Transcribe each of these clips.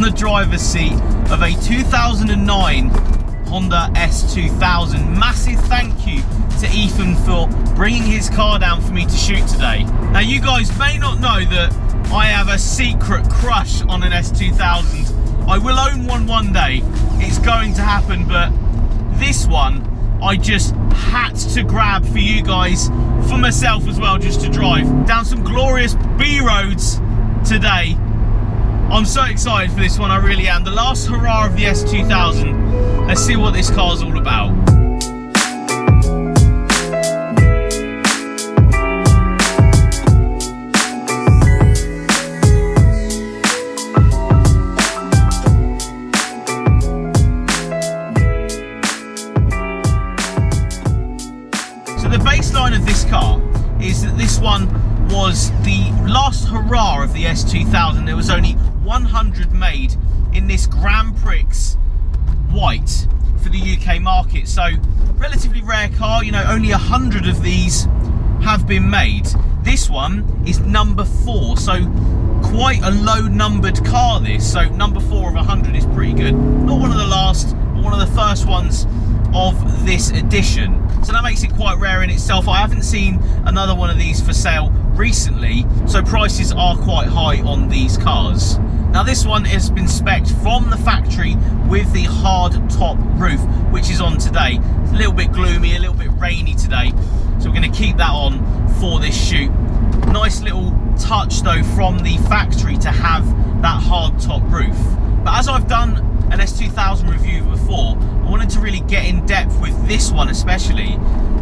the driver's seat of a 2009 Honda S2000. Massive thank you to Ethan for bringing his car down for me to shoot today. Now you guys may not know that I have a secret crush on an S2000. I will own one day. It's going to happen, but this one I just had to grab for you guys, for myself as well, just to drive down some glorious B roads today. I'm so excited for this one, I really am. The last hurrah of the S2000. Let's see what this car's all about. So the baseline of this car is that this one was the last hurrah of the S2000. There was only 100 made in this Grand Prix white for the UK market, so relatively rare car. You know, only 100 of these have been made. This one is number 4, so quite a low numbered car this. So number 4 of 100 is pretty good. Not one of the last, but one of the first ones of this edition, so that makes it quite rare in itself. I haven't seen another one of these for sale recently, so prices are quite high on these cars. Now this one has been spec'd from the factory with the hard top roof, which is on today. It's a little bit gloomy, a little bit rainy today, so we're going to keep that on for this shoot. Nice little touch though from the factory to have that hard top roof. But as I've done an S2000 review before, I wanted to really get in depth with this one especially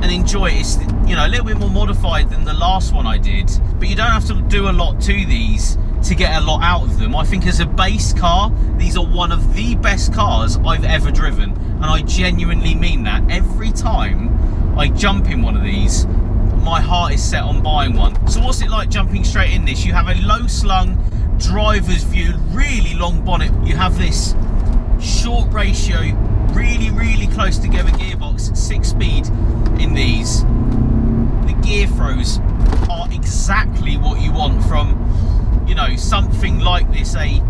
and enjoy it. It's, you know, a little bit more modified than the last one I did, but you don't have to do a lot to these to get a lot out of them. I think as a base car, these are one of the best cars I've ever driven, and I genuinely mean that. Every time I jump in one of these, my heart is set on buying one. So what's it like jumping straight in this? You have a low slung driver's view, really long bonnet. You have this short ratio, really close together gearbox, 6-speed in these. The gear throws are exactly what you want from, you know, something like this, a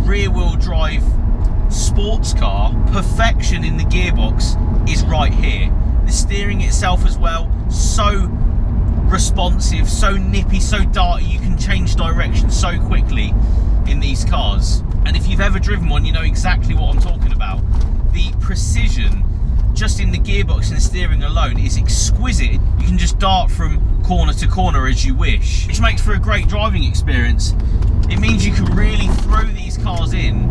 rear wheel drive sports car. Perfection in the gearbox is right here. The steering itself as well, so responsive, so nippy, so darty. You can change direction so quickly in these cars, and if you've ever driven one, you know exactly what I'm talking about. The precision just in the gearbox and the steering alone is exquisite. You can just dart from corner to corner as you wish, which makes for a great driving experience. It means you can really throw these cars in,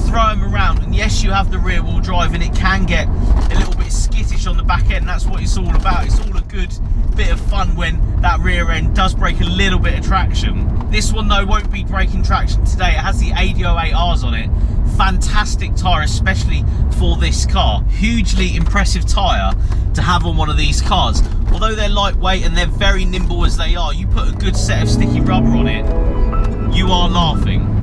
throw them around, and yes, you have the rear wheel drive and it can get a little bit skittish on the back end. That's what it's all about. It's all a good bit of fun when that rear end does break a little bit of traction. This one though won't be breaking traction today. It has the AD08Rs on it. Fantastic tyre, especially for this car. Hugely impressive tyre to have on one of these cars. Although they're lightweight and they're very nimble as they are, you put a good set of sticky rubber on it, you are laughing.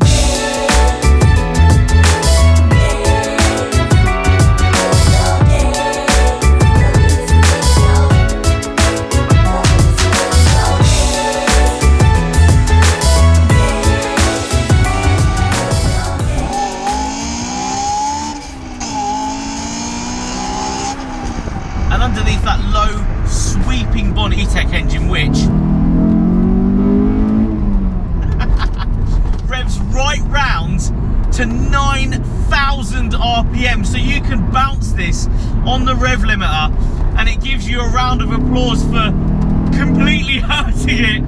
And underneath that low sweeping bonnet E-Tech engine, which revs right round to 9,000 RPM, so you can bounce this on the rev limiter and it gives you a round of applause for completely hurting it.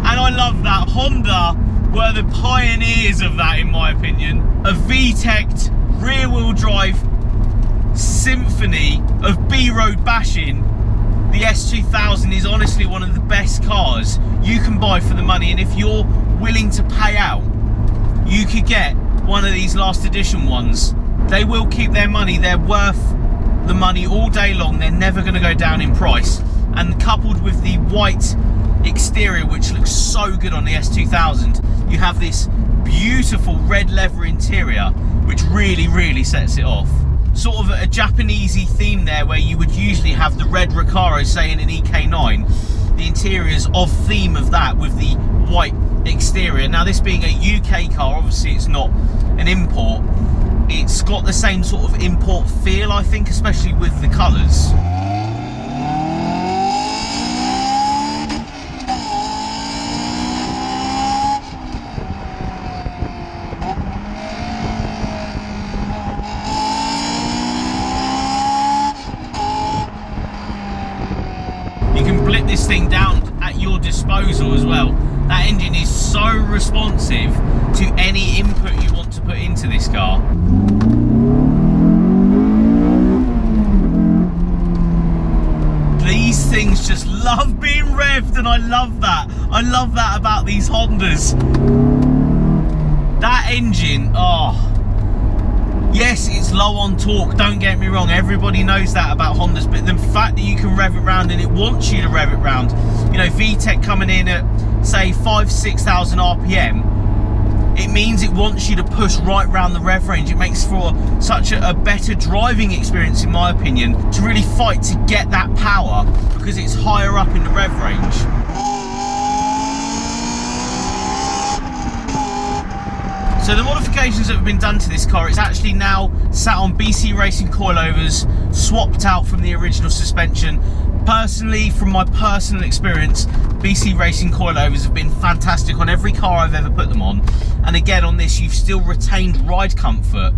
And I love that. Honda were the pioneers of that, in my opinion. A VTEC rear wheel drive symphony of B-road bashing. The S2000 is honestly one of the best cars you can buy for the money, and if you're willing to pay out, you could get one of these last edition ones. They will keep their money. They're worth the money all day long. They're never going to go down in price, and coupled with the white exterior, which looks so good on the S2000, you have this beautiful red leather interior, which really sets it off. Sort of a Japanesey theme there, where you would usually have the red Recaro, say in an EK9. the interiors of theme of that with the white exterior. Now, this being a UK car, obviously it's not an import. It's got the same sort of import feel, I think, especially with the colours. You can blip this thing down at your disposal as well. That engine is so responsive to any input you want to put into this car. These things just love being revved, and I love that. I love that about these Hondas. That engine, oh. Yes, it's low on torque, don't get me wrong, everybody knows that about Hondas, but the fact that you can rev it round and it wants you to rev it round, you know, VTEC coming in at, say, 5,000–6,000 RPM, it means it wants you to push right round the rev range. It makes for such a better driving experience, in my opinion, to really fight to get that power, because it's higher up in the rev range. So the modifications that have been done to this car, it's actually now sat on BC Racing coilovers, swapped out from the original suspension. Personally, from my personal experience, BC Racing coilovers have been fantastic on every car I've ever put them on. And again, on this, you've still retained ride comfort,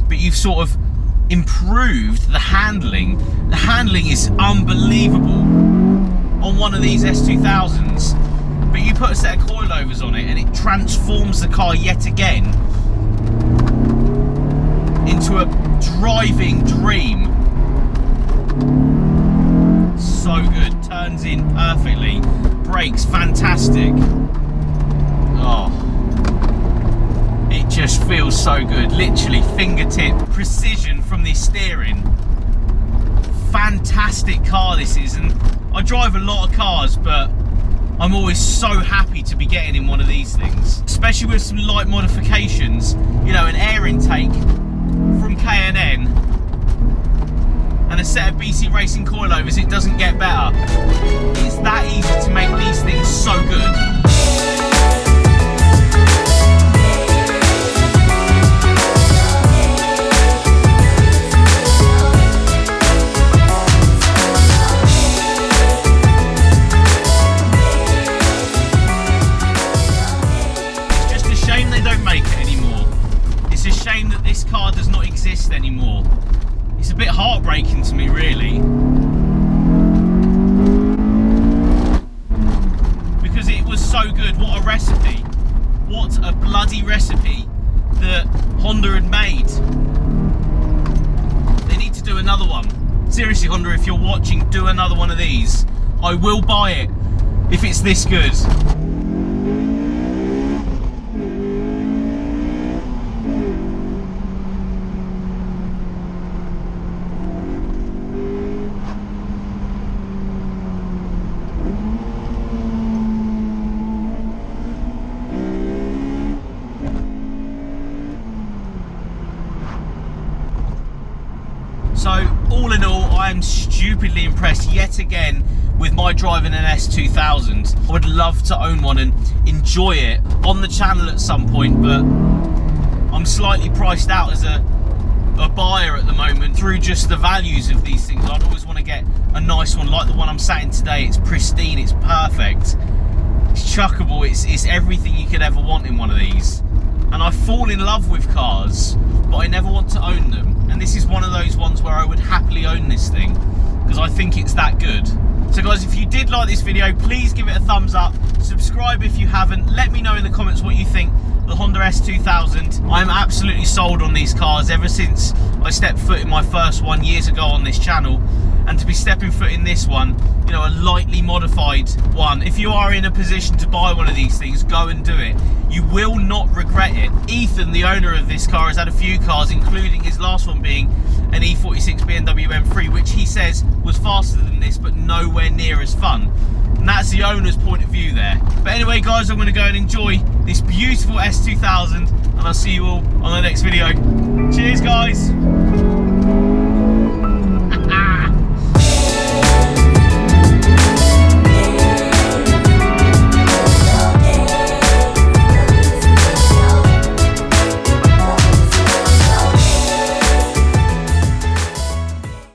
but you've sort of improved the handling. The handling is unbelievable on one of these S2000s. But you put a set of coilovers on it and it transforms the car yet again into a driving dream. So good, turns in perfectly, brakes fantastic. Oh, it just feels so good, literally fingertip precision from the steering. Fantastic car this is, and I drive a lot of cars, but I'm always so happy to be getting in one of these things, especially with some light modifications. You know, an air intake from K&N and a set of BC Racing coilovers. It doesn't get better. It's that easy to make these things so good. That this car does not exist anymore. It's a bit heartbreaking to me, really, because it was so good. What a recipe, what a bloody recipe that Honda had made. They need to do another one. Seriously, Honda, if you're watching, do another one of these. I will buy it if it's this good. So all in all, I am stupidly impressed yet again with my driving an S2000. I would love to own one and enjoy it on the channel at some point, but I'm slightly priced out as a buyer at the moment through just the values of these things. I'd always want to get a nice one like the one I'm sat in today. It's pristine, it's perfect, it's chuckable, it's everything you could ever want in one of these. And I fall in love with cars, but I never want to own them. And this is one of those ones where I would happily own this thing, because I think it's that good. So guys, if you did like this video, please give it a thumbs up, subscribe if you haven't, let me know in the comments what you think of the Honda S2000. I'm absolutely sold on these cars ever since I stepped foot in my first one years ago on this channel, and to be stepping foot in this one, you know, a lightly modified one. If you are in a position to buy one of these things, go and do it. You will not regret it. Ethan, the owner of this car, has had a few cars, including his last one being an E46 BMW M3, which he says was faster than this, but nowhere near as fun. And that's the owner's point of view there. But anyway, guys, I'm going to go and enjoy this beautiful S2000, and I'll see you all on the next video. Cheers, guys.